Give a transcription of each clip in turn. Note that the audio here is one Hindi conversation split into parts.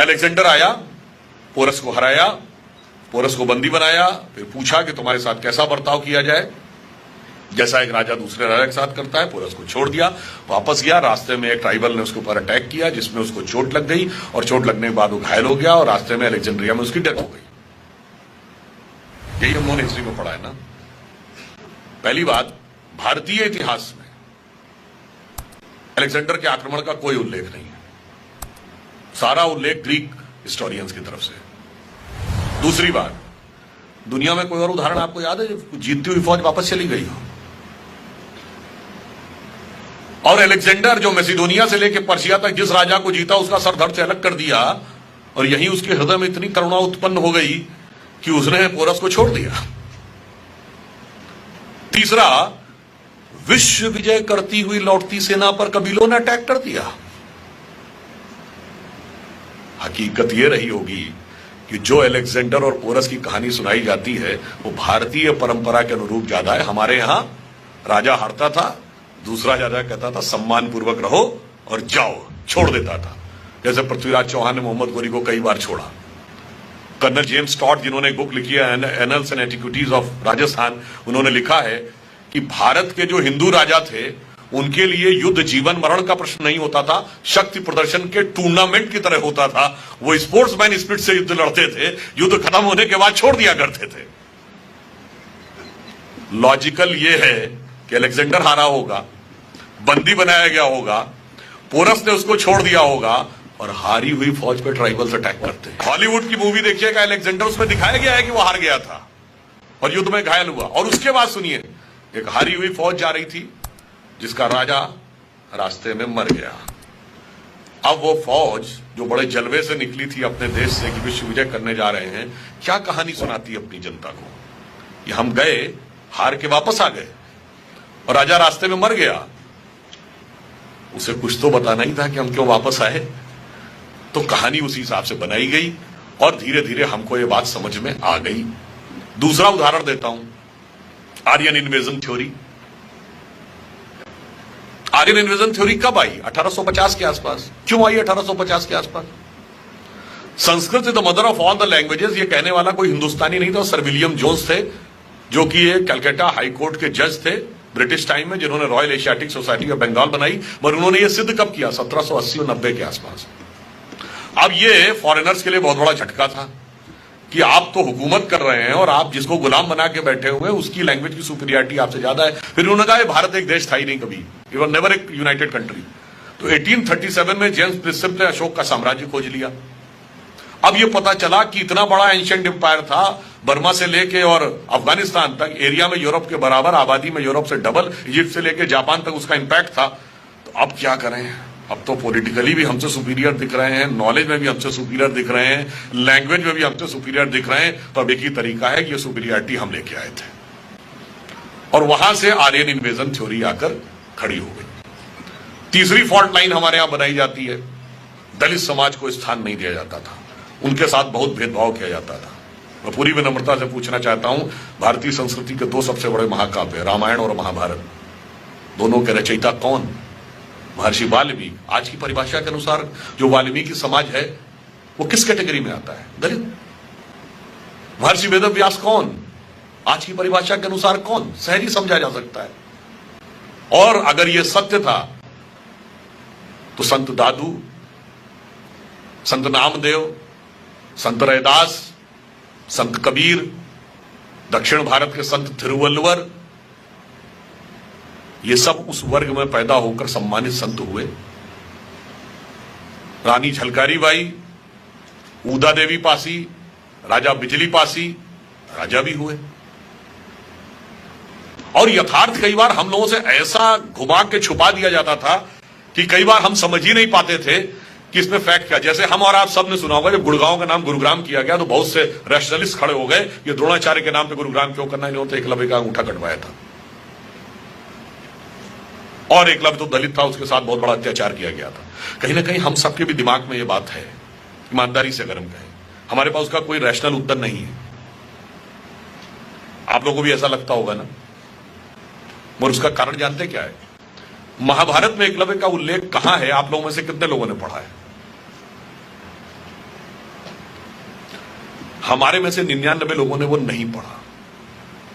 अलेक्जेंडर आया, पोरस को हराया, पोरस को बंदी बनाया, फिर पूछा कि तुम्हारे साथ कैसा बर्ताव किया जाए। जैसा एक राजा दूसरे राजा के साथ करता है, पोरस को छोड़ दिया, वापस गया। रास्ते में एक ट्राइबल ने उसके ऊपर अटैक किया, जिसमें उसको चोट लग गई, और चोट लगने के बाद वो घायल हो गया, और रास्ते में अलेक्जेंड्रिया में उसकी डेथ हो गई। यही हम लोगों ने हिस्ट्री में पढ़ा है ना। पहली बात, भारतीय इतिहास में अलेक्जेंडर के आक्रमण का कोई उल्लेख नहीं है, सारा उल्लेख ग्रीक हिस्टोरियंस की तरफ से। दूसरी बात, दुनिया में कोई और उदाहरण आपको याद है जब जीतती हुई फौज वापस चली गई हो? और अलेक्जेंडर जो मैसिडोनिया से लेकर पर्शिया तक जिस राजा को जीता, उसका सर धड़ से अलग कर दिया, और यहीं उसके हृदय में इतनी करुणा उत्पन्न हो गई कि उसने पोरस को छोड़ दिया। तीसरा, विश्व विजय करती हुई लौटती सेना पर कबीलों ने अटैक कर दिया। हकीकत यह रही होगी कि जो अलेक्जेंडर और पोरस की कहानी सुनाई जाती है वो भारतीय परंपरा के अनुरूप ज्यादा है। हमारे यहां राजा हारता था, दूसरा राजा कहता था सम्मान पूर्वक रहो और जाओ, छोड़ देता था। जैसे पृथ्वीराज चौहान ने मोहम्मद गोरी को कई बार छोड़ा। कर्नल जेम्स टॉड, जिन्होंने एक बुक लिखी है annuls and antiquities of Rajasthan, उन्होंने लिखा है कि भारत के जो हिंदू राजा थे उनके लिए युद्ध जीवन मरण का प्रश्न नहीं होता था, शक्ति प्रदर्शन के टूर्नामेंट की तरह होता था। वो स्पोर्ट्समैन स्पिरिट से युद्ध लड़ते थे, युद्ध खत्म होने के बाद छोड़ दिया करते थे। लॉजिकल ये है कि अलेक्जेंडर हारा होगा, बंदी बनाया गया होगा, पोरस ने उसको छोड़ दिया होगा, और हारी हुई फौज पे ट्राइबल्स अटैक करते हैं। हॉलीवुड की मूवी देखिएगा, अलेक्जेंडर, उसमें दिखाया गया है कि वो हार गया था और युद्ध में घायल हुआ। और उसके बाद सुनिए, एक हारी हुई फौज जा रही थी जिसका राजा रास्ते में मर गया। अब वो फौज जो बड़े जलवे से निकली थी अपने देश से कि विश्व विजय करने जा रहे हैं, क्या कहानी सुनाती अपनी जनता को? ये हम गए, हार के वापस आ गए, और राजा रास्ते में मर गया। उसे कुछ तो बताना ही था कि हम क्यों वापस आए। तो कहानी उसी हिसाब से बनाई गई, और धीरे धीरे हमको ये बात समझ में आ गई। दूसरा उदाहरण देता हूं, Aryan invasion theory. Aryan invasion theory कब आई? 1850 के आसपास। क्यों आई 1850 के आसपास? Sanskrit is the mother of all the languages, ये कहने वाला कोई हिंदुस्तानी नहीं था, सर विलियम जोन्स थे, जो कि ये कलकत्ता हाई कोर्ट के जज थे ब्रिटिश टाइम में, जिन्होंने Royal Asiatic Society of Bengal बनाई। मगर उन्होंने ये सिद्ध कब किया? 1780 और 90 के आसपास। अब ये फॉरेनर्स के लिए बहुत बड़ा झटका था कि आप तो हुकूमत कर रहे हैं और आप जिसको गुलाम बना के बैठे हुए हैं उसकी लैंग्वेज की सुपीरियरिटी आपसे ज्यादा है। फिर उन्होंने कहा भारत एक देश था ही नहीं कभी, इट वाज नेवर एक यूनाइटेड कंट्री। तो 1837 में जेम्स प्रिंसेप ने अशोक का साम्राज्य खोज लिया। अब ये पता चला कि इतना बड़ा एंशिएंट एम्पायर था, बर्मा से लेके और अफगानिस्तान तक, एरिया में यूरोप के बराबर, आबादी में यूरोप से डबल, इजिप्ट से लेके जापान तक उसका इंपैक्ट था। तो अब क्या करें? अब तो पॉलिटिकली भी हमसे सुपीरियर दिख रहे हैं, नॉलेज में भी हमसे सुपीरियर दिख रहे हैं, लैंग्वेज में भी हमसे सुपीरियर दिख रहे हैं। तो अब एक ही तरीका है कि ये सुपीरियरिटी हम लेके आए थे, और वहां से आर्यन इन्वेजन थ्योरी आकर खड़ी हो गई। तीसरी फॉल्ट लाइन हमारे यहां बनाई जाती है, दलित समाज को स्थान नहीं दिया जाता था, उनके साथ बहुत भेदभाव किया जाता था। मैं पूरी विनम्रता से पूछना चाहता हूं, भारतीय संस्कृति के दो सबसे बड़े महाकाव्य रामायण और महाभारत, दोनों के रचयिता कौन? महर्षि वाल्मीकि। आज की परिभाषा के अनुसार जो वाल्मीकि समाज है वो किस कैटेगरी में आता है? दलित। महर्षि वेदव्यास कौन? आज की परिभाषा के अनुसार कौन? शहरी समझा जा सकता है। और अगर यह सत्य था तो संत दादू, संत नामदेव, संत रैदास, संत कबीर, दक्षिण भारत के संत थिरुवल्लुवर, ये सब उस वर्ग में पैदा होकर सम्मानित संत हुए। रानी झलकारी बाई, ऊदा देवी पासी, राजा बिजली पासी राजा भी हुए। और यथार्थ कई बार हम लोगों से ऐसा घुमा के छुपा दिया जाता था कि कई बार हम समझ ही नहीं पाते थे कि इसमें फैक्ट क्या। जैसे हम और आप सब ने सुना होगा जब गुड़गांव का नाम गुरुग्राम किया गया तो बहुत से रैशनलिस्ट खड़े हो गए, ये द्रोणाचार्य के नाम पे गुरुग्राम क्यों करना, इन्होंने एकलव्य का अंगूठा कटवाया था, और एकलव्य तो दलित था, उसके साथ बहुत बड़ा अत्याचार किया गया था। कहीं ना कहीं हम सबके भी दिमाग में ये बात है, ईमानदारी से अगर हम कहें, हमारे पास उसका कोई रैशनल उत्तर नहीं है। आप लोगों को भी ऐसा लगता होगा ना। और उसका कारण जानते क्या है? महाभारत में एकलव्य का उल्लेख कहां है? आप लोगों में से कितने लोगों ने पढ़ा है? हमारे में से 99 लोगों ने वो नहीं पढ़ा,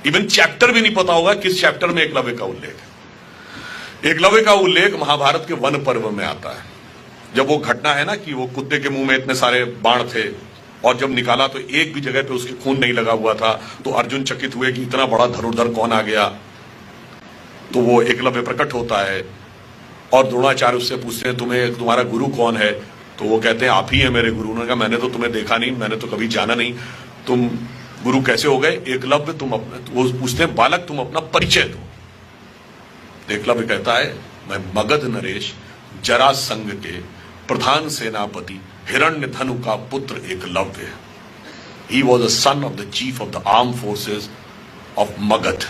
इवन चैप्टर भी नहीं पता होगा किस चैप्टर में एकलव्य का उल्लेख है। एकलव्य का उल्लेख महाभारत के वन पर्व में आता है। जब वो घटना है ना कि वो कुत्ते के मुंह में इतने सारे बाण थे और जब निकाला तो एक भी जगह पे उसके खून नहीं लगा हुआ था, तो अर्जुन चकित हुए कि इतना बड़ा धनुर्धर कौन आ गया। तो वो एकलव्य प्रकट होता है और द्रोणाचार्य उससे पूछते हैं तुम्हारा गुरु कौन है, तो वो कहते हैं आप ही है मेरे गुरु। उन्होंने कहा मैंने तो तुम्हें देखा नहीं, मैंने तो कभी जाना नहीं, तुम गुरु कैसे हो गए? एकलव्य तुम अपना, वो पूछते हैं बालक तुम अपना परिचय दो। एकलव्य कहता है मैं मगध नरेश जरासंध के प्रधान सेनापति हिरण्यधनु का पुत्र Eklavya. He was a son of the chief of the arm forces of Magadh.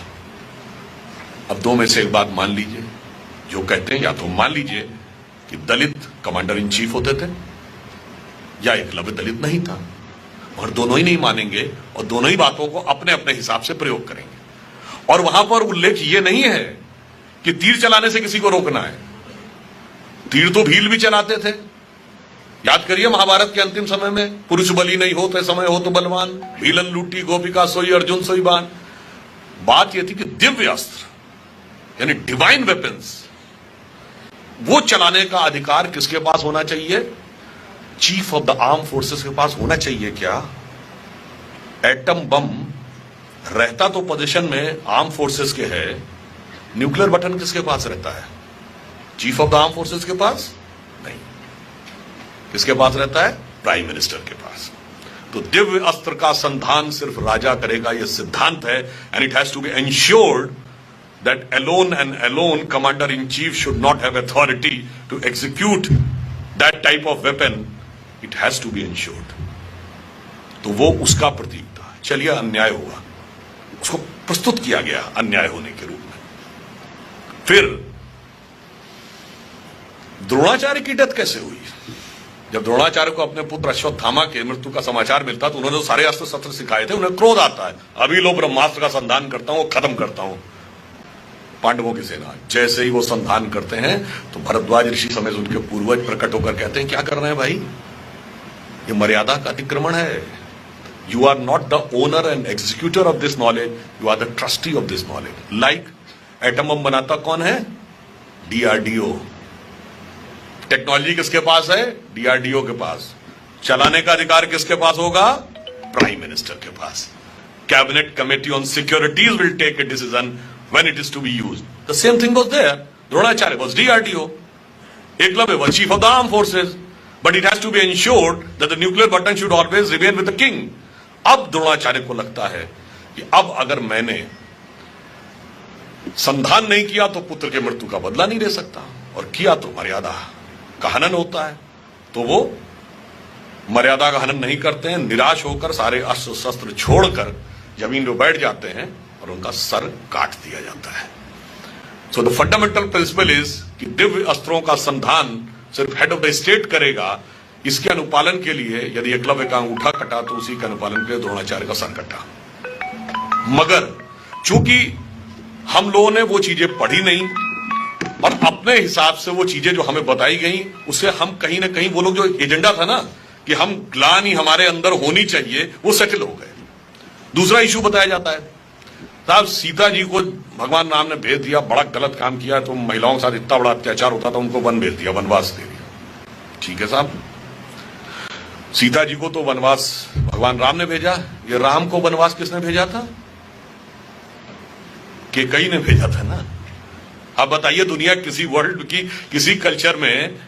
अब दो में से एक बात मान लीजिए, जो कहते हैं या तो मान लीजिए कि दलित कमांडर इन चीफ होते थे या एकलव्य दलित नहीं था, और दोनों ही नहीं मानेंगे और दोनों ही बातों को अपने अपने हिसाब से प्रयोग करेंगे। और वहां पर उल्लेख ये नहीं है कि तीर चलाने से किसी को रोकना है। तीर तो भील भी चलाते थे, याद करिए महाभारत के अंतिम समय में, पुरुष बलि नहीं होते समय हो तो बलवान, भीलन लूटी गोपिका सोई अर्जुन सोई बान। बात यह थी कि दिव्य अस्त्र यानी डिवाइन वेपन्स वो चलाने का अधिकार किसके पास होना चाहिए? Chief of the arm forces के पास होना चाहिए। क्या एटम बम रहता तो पोजीशन में आर्म फोर्सेस के है, न्यूक्लियर बटन किसके पास रहता है? Chief of the arm forces के पास नहीं। किसके पास रहता है? प्राइम मिनिस्टर के पास। तो दिव्य अस्त्र का संधान सिर्फ राजा करेगा, यह सिद्धांत है। And it has to be ensured that alone and alone commander-in-chief should not have authority to execute that type of weapon. It has to be ensured. तो वो उसका प्रतीक था। चलिए अन्याय हुआ, उसको प्रस्तुत किया गया अन्याय होने के रूप में। फिर द्रोणाचार्य की डेथ कैसे हुई? जब द्रोणाचार्य को अपने पुत्र अश्वत्थामा के मृत्यु का समाचार मिलता तो उन्होंने सारे अस्त्र शस्त्र सिखाए थे, उन्हें क्रोध आता है, अभी लो ब्रह्मास्त्र का संधान करता हूं, खत्म करता हूं पांडवों की सेना। जैसे ही वो संधान करते हैं तो भरद्वाज ऋषि समेत उनके पूर्वज प्रकट होकर कहते हैं क्या कर रहे हैं भाई, ये मर्यादा का अतिक्रमण है। You are not the owner and executor of this knowledge, you are the trustee of this knowledge. Like atom bomb बनाता कौन है? डीआरडीओ। टेक्नोलॉजी किसके पास है? डीआरडीओ के पास। चलाने का अधिकार किसके पास होगा? प्राइम मिनिस्टर के पास। Cabinet committee on securities will take a decision when it is to be used. The same thing was there. Dronacharya was DRDO. Eklavya was chief of the armed forces. But it has to be ensured that the nuclear button should always remain with the king. अब द्रोणाचार्य को लगता है कि अब अगर मैंने संधान नहीं किया तो पुत्र के मृत्यु का बदला नहीं ले सकता, और किया तो मर्यादा का हनन होता है। तो वो मर्यादा का हनन नहीं करते हैं, निराश होकर सारे अस्त्र शस्त्र छोड़कर जमीन पर बैठ जाते हैं और उनका सर काट दिया जाता है। So the fundamental principle is कि दिव्य अस्त्रों का संधान सिर्फ हेड ऑफ द स्टेट करेगा। इसके अनुपालन के लिए यदि एकलव्य का अंगूठा कटा तो उसी के अनुपालन के लिए द्रोणाचार्य का सर कटा। मगर चूंकि हम लोगों ने वो चीजें पढ़ी नहीं और अपने हिसाब से वो चीजें जो हमें बताई गई उससे हम कहीं ना कहीं वो लोग जो एजेंडा था ना कि हम ग्लानि हमारे अंदर होनी चाहिए, वो सेटल हो गए। दूसरा इशू बताया जाता है साहब, सीता जी को भगवान राम ने भेज दिया, बड़ा गलत काम किया, तो महिलाओं के साथ इतना बड़ा अत्याचार होता था, उनको वन भेज दिया, वनवास दे दिया। ठीक है साहब, सीता जी को तो वनवास भगवान राम ने भेजा, ये राम को वनवास किसने भेजा था? केकई ने भेजा था ना। अब बताइए दुनिया किसी वर्ल्ड की किसी कल्चर में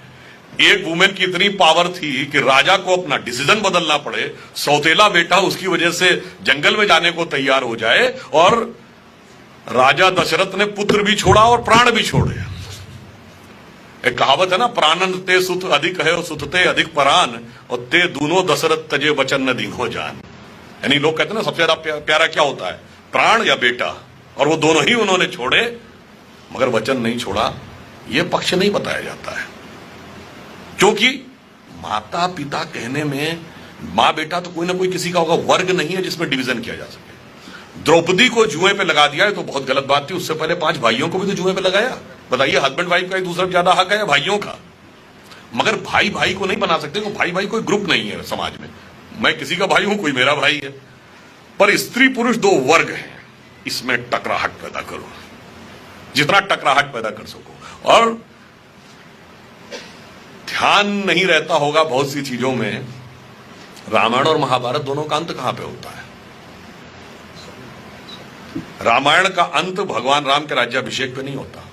एक वुमेन की इतनी पावर थी कि राजा को अपना डिसीजन बदलना पड़े, सौतेला बेटा उसकी वजह से जंगल में जाने को तैयार हो जाए, और राजा दशरथ ने पुत्र भी छोड़ा और प्राण भी छोड़े। एक कहावत है ना, प्राणन ते सुत अधिक है और सुतते अधिक परान, और ते दोनों दशरथ तजे वचन न दीन्हो जान। यानी लोग कहते हैं ना सबसे ज्यादा प्यारा क्या होता है, प्राण या बेटा, और वो दोनों ही उन्होंने छोड़े मगर वचन नहीं छोड़ा। ये पक्ष नहीं बताया जाता है, क्योंकि माता पिता कहने में मां बेटा तो कोई ना कोई किसी का होगा, वर्ग नहीं है जिसमें डिवीजन किया जा सके। द्रौपदी को जुए पे लगा दिया है तो बहुत गलत बात थी, उससे पहले 5 भाइयों को भी तो जुए पे लगाया। बताइए हस्बैंड वाइफ का एक दूसरे ज्यादा हक है या भाइयों का? मगर भाई भाई को नहीं बना सकते, भाई भाई कोई ग्रुप नहीं है समाज में। मैं किसी का भाई हूं, कोई मेरा भाई है, पर स्त्री पुरुष दो वर्ग हैं, इसमें टकराहट पैदा करो, जितना टकराहट पैदा कर सको। और ध्यान नहीं रहता होगा बहुत सी चीजों में, रामायण और महाभारत दोनों का अंत कहां पे होता है? रामायण का अंत भगवान राम के राज्याभिषेक पे नहीं होता।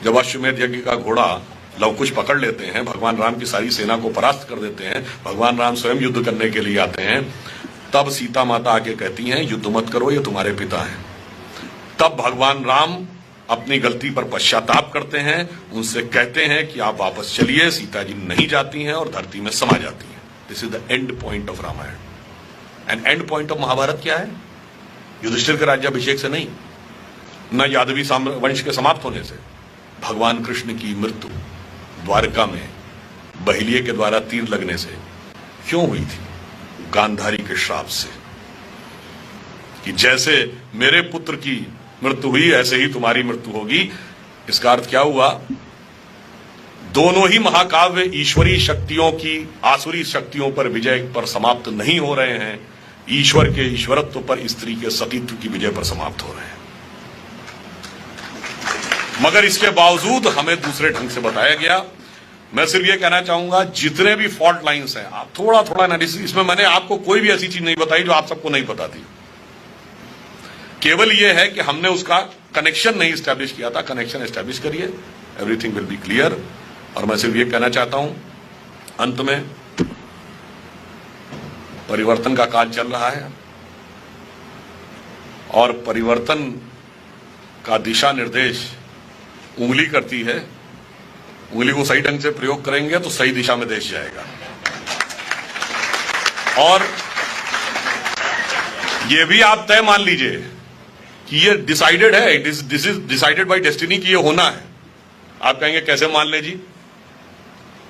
जब अश्वमेध यज्ञ का घोड़ा लवकुश पकड़ लेते हैं, भगवान राम की सारी सेना को परास्त कर देते हैं, भगवान राम स्वयं युद्ध करने के लिए आते हैं, तब सीता माता आके कहती हैं युद्ध मत करो, ये तुम्हारे पिता हैं। तब भगवान राम अपनी गलती पर पश्चाताप करते हैं, उनसे कहते हैं कि आप वापस चलिए। सीता जी नहीं जाती हैं और धरती में समा जाती हैं। This is the end point of Ramayana. And end point of Mahabharata क्या है? युधिष्ठिर के राज्याभिषेक से नहीं, न यादवी वंश के समाप्त होने से। भगवान कृष्ण की मृत्यु द्वारका में बहिलिये के द्वारा तीर लगने से क्यों हुई थी? गांधारी के श्राप से, कि जैसे मेरे पुत्र की मृत्यु हुई ऐसे ही तुम्हारी मृत्यु होगी। इसका अर्थ क्या हुआ? दोनों ही महाकाव्य ईश्वरीय शक्तियों की आसुरी शक्तियों पर विजय पर समाप्त नहीं हो रहे हैं, ईश्वर के ईश्वरत्व पर स्त्री के सतीत्व की विजय पर समाप्त हो रहे हैं। मगर इसके बावजूद हमें दूसरे ढंग से बताया गया। मैं सिर्फ ये कहना चाहूंगा, जितने भी फॉल्ट लाइंस हैं, आप थोड़ा थोड़ा एनालिसिस, इसमें मैंने आपको कोई भी ऐसी चीज नहीं बताई जो आप सबको नहीं पता थी। केवल यह है कि हमने उसका कनेक्शन नहीं स्टैब्लिश किया था। कनेक्शन स्टैब्लिश करिए, एवरीथिंग विल बी क्लियर। और मैं सिर्फ ये कहना चाहता हूं अंत में, परिवर्तन का काल चल रहा है और परिवर्तन का दिशा निर्देश उंगली करती है। उंगली को सही ढंग से प्रयोग करेंगे तो सही दिशा में देश जाएगा। और यह भी आप तय मान लीजिए कि ये डिसाइडेड है, this is decided by destiny कि ये होना है। आप कहेंगे कैसे मान ले जी?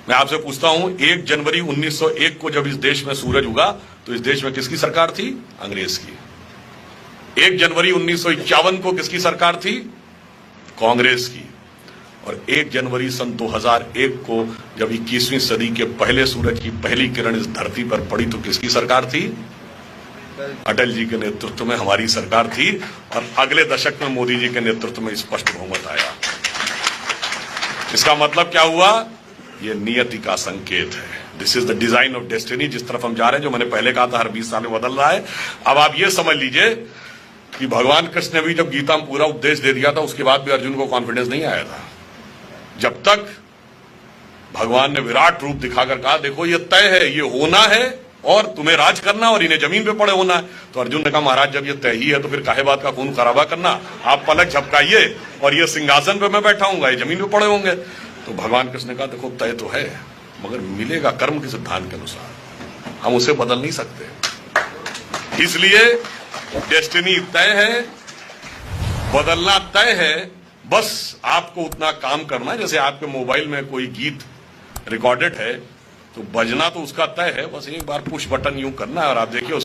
मैं आपसे पूछता हूं, 1 जनवरी 1901 को जब इस देश में सूरज उगा तो इस देश में किसकी सरकार थी? अंग्रेज की। 1 जनवरी 1951 को किसकी सरकार थी? कांग्रेस की। और 1 जनवरी सन 2001 को जब 21वीं सदी के पहले सूरज की पहली किरण इस धरती पर पड़ी तो किसकी सरकार थी? अटल जी के नेतृत्व में हमारी सरकार थी। और अगले दशक में मोदी जी के नेतृत्व में स्पष्ट बहुमत आया। इसका मतलब क्या हुआ? यह नियति का संकेत है। This is the design of destiny. जिस तरफ हम जा रहे हैं, जो मैंने पहले कहा था, हर 20 साल में बदल रहा है। अब आप ये समझ लीजिए कि भगवान कृष्ण ने भी जब गीता में पूरा उपदेश दे दिया था, उसके बाद भी अर्जुन को कॉन्फिडेंस नहीं आया था। जब तक भगवान ने विराट रूप दिखाकर कहा देखो ये तय है, ये होना है और तुम्हें राज करना और इन्हें जमीन पे पड़े होना है, तो अर्जुन ने कहा महाराज जब ये तय ही है तो फिर काहे बात का खून खराबा करना, आप पलक झपकाइए और ये सिंहासन पे मैं बैठा हूंगा, ये जमीन पे पड़े होंगे। तो भगवान कृष्ण ने कहा देखो तय तो है, मगर मिलेगा कर्म के सिद्धांत के अनुसार, हम उसे बदल नहीं सकते। इसलिए डेस्टिनी तय है, बदलना तय है, बस आपको उतना काम करना है। जैसे आपके मोबाइल में कोई गीत रिकॉर्डेड है तो बजना तो उसका तय है, बस एक बार पुश बटन यूं करना है और आप देखिए